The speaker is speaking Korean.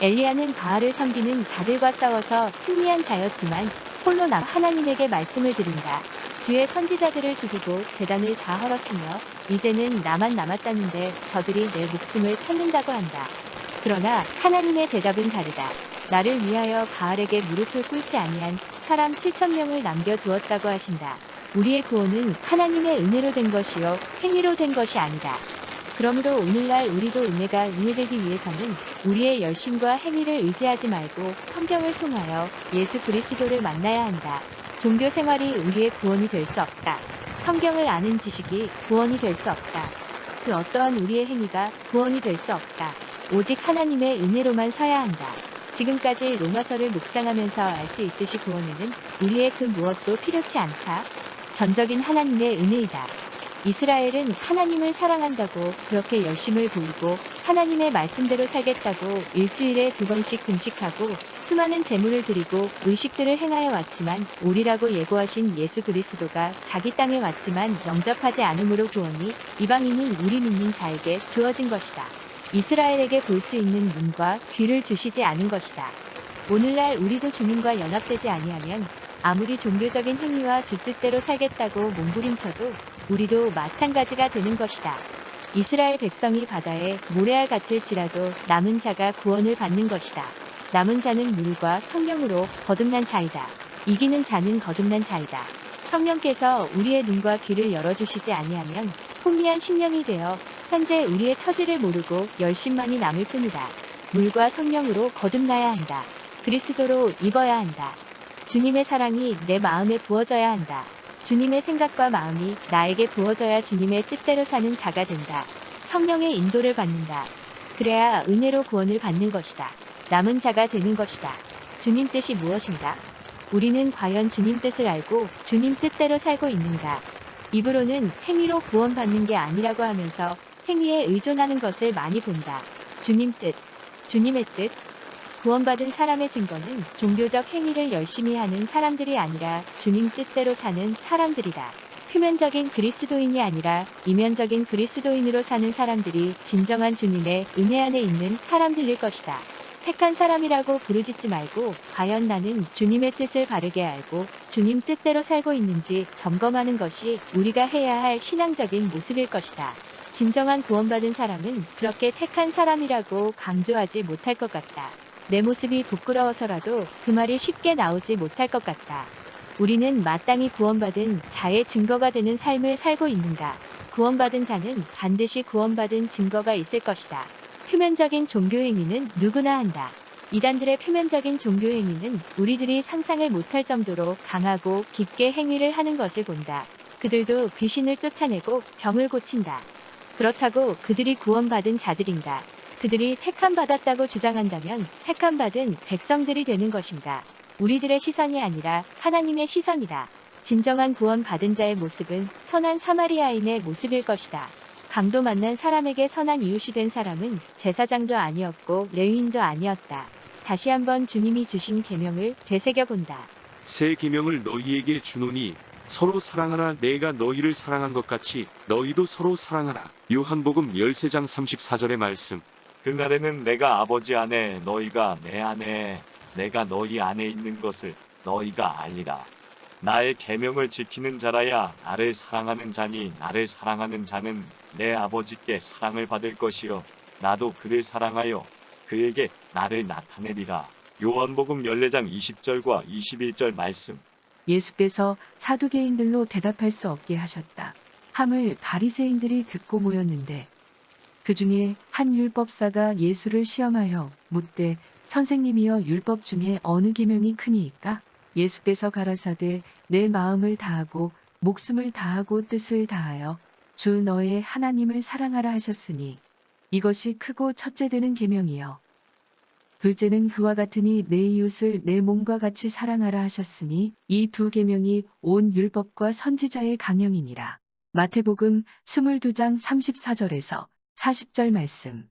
엘리야는 바알을 섬기는 자들과 싸워서 승리한 자였지만 홀로 남아 하나님에게 말씀을 드린다. 주의 선지자들을 죽이고 제단을 다 헐었으며 이제는 나만 남았다는데 저들이 내 목숨을 찾는다고 한다. 그러나 하나님의 대답은 다르다. 나를 위하여 바알에게 무릎을 꿇지 아니한 사람 7,000명을 남겨두었다고 하신다. 우리의 구원은 하나님의 은혜로 된 것이요 행위로 된 것이 아니다. 그러므로 오늘날 우리도 은혜가 은혜되기 위해서는 우리의 열심과 행위를 의지하지 말고 성경을 통하여 예수 그리스도를 만나야 한다. 종교 생활이 우리의 구원이 될 수 없다. 성경을 아는 지식이 구원이 될 수 없다. 그 어떠한 우리의 행위가 구원이 될 수 없다. 오직 하나님의 은혜로만 서야 한다. 지금까지 로마서를 묵상하면서 알 수 있듯이 구원에는 우리의 그 무엇도 필요치 않다. 전적인 하나님의 은혜이다. 이스라엘은 하나님을 사랑한다고 그렇게 열심을 보이고 하나님의 말씀대로 살겠다고 일주일에 2번씩 금식하고 수많은 제물을 드리고 의식들을 행하여 왔지만 오리라고 예고하신 예수 그리스도가 자기 땅에 왔지만 영접하지 않음으로 구원이 이방인인 우리 믿는 자에게 주어진 것이다. 이스라엘에게 볼 수 있는 눈과 귀를 주시지 않은 것이다. 오늘날 우리도 주님과 연합되지 아니하면 아무리 종교적인 행위와 주 뜻대로 살겠다고 몸부림쳐도 우리도 마찬가지가 되는 것이다. 이스라엘 백성이 바다에 모래알 같을지라도 남은 자가 구원을 받는 것이다. 남은 자는 물과 성령으로 거듭난 자이다. 이기는 자는 거듭난 자이다. 성령께서 우리의 눈과 귀를 열어주시지 아니하면 혼미한 심령이 되어 현재 우리의 처지를 모르고 열심만이 남을 뿐이다. 물과 성령으로 거듭나야 한다. 그리스도로 입어야 한다. 주님의 사랑이 내 마음에 부어져야 한다. 주님의 생각과 마음이 나에게 부어져야 주님의 뜻대로 사는 자가 된다. 성령의 인도를 받는다. 그래야 은혜로 구원을 받는 것이다. 남은 자가 되는 것이다. 주님 뜻이 무엇인가? 우리는 과연 주님 뜻을 알고 주님 뜻대로 살고 있는가? 입으로는 행위로 구원받는 게 아니라고 하면서 행위에 의존하는 것을 많이 본다. 주님 뜻, 주님의 뜻. 구원받은 사람의 증거는 종교적 행위를 열심히 하는 사람들이 아니라 주님 뜻대로 사는 사람들이다. 표면적인 그리스도인이 아니라 이면적인 그리스도인으로 사는 사람들이 진정한 주님의 은혜 안에 있는 사람들일 것이다. 택한 사람이라고 부르짖지 말고 과연 나는 주님의 뜻을 바르게 알고 주님 뜻대로 살고 있는지 점검하는 것이 우리가 해야 할 신앙적인 모습일 것이다. 진정한 구원받은 사람은 그렇게 택한 사람이라고 강조하지 못할 것 같다. 내 모습이 부끄러워서라도 그 말이 쉽게 나오지 못할 것 같다. 우리는 마땅히 구원받은 자의 증거가 되는 삶을 살고 있는가? 구원받은 자는 반드시 구원받은 증거가 있을 것이다. 표면적인 종교행위는 누구나 한다. 이단들의 표면적인 종교행위는 우리들이 상상을 못할 정도로 강하고 깊게 행위를 하는 것을 본다. 그들도 귀신을 쫓아내고 병을 고친다. 그렇다고 그들이 구원받은 자들인가? 그들이 택함받았다고 주장한다면 택함받은 백성들이 되는 것인가? 우리들의 시선이 아니라 하나님의 시선이다. 진정한 구원받은 자의 모습은 선한 사마리아인의 모습일 것이다. 강도 만난 사람에게 선한 이웃이 된 사람은 제사장도 아니었고 레위인도 아니었다. 다시 한번 주님이 주신 계명을 되새겨본다. 새 계명을 너희에게 주노니 서로 사랑하라. 내가 너희를 사랑한 것 같이 너희도 서로 사랑하라. 요한복음 13장 34절의 말씀. 그날에는 내가 아버지 안에 너희가 내 안에 내가 너희 안에 있는 것을 너희가 알리라. 나의 계명을 지키는 자라야 나를 사랑하는 자니 나를 사랑하는 자는 내 아버지께 사랑을 받을 것이요 나도 그를 사랑하여 그에게 나를 나타내리라. 요한복음 14장 20절과 21절 말씀. 예수께서 사두개인들로 대답할 수 없게 하셨다. 함을 바리새인들이 듣고 모였는데 그 중에 한 율법사가 예수를 시험하여 묻되 선생님이여 율법 중에 어느 계명이 크니이까? 예수께서 가라사대 내 마음을 다하고 목숨을 다하고 뜻을 다하여 주 너의 하나님을 사랑하라 하셨으니 이것이 크고 첫째 되는 계명이요 둘째는 그와 같으니 내 이웃을 내 몸과 같이 사랑하라 하셨으니 이 두 계명이 온 율법과 선지자의 강령이니라. 마태복음 22장 34절에서 40절 말씀.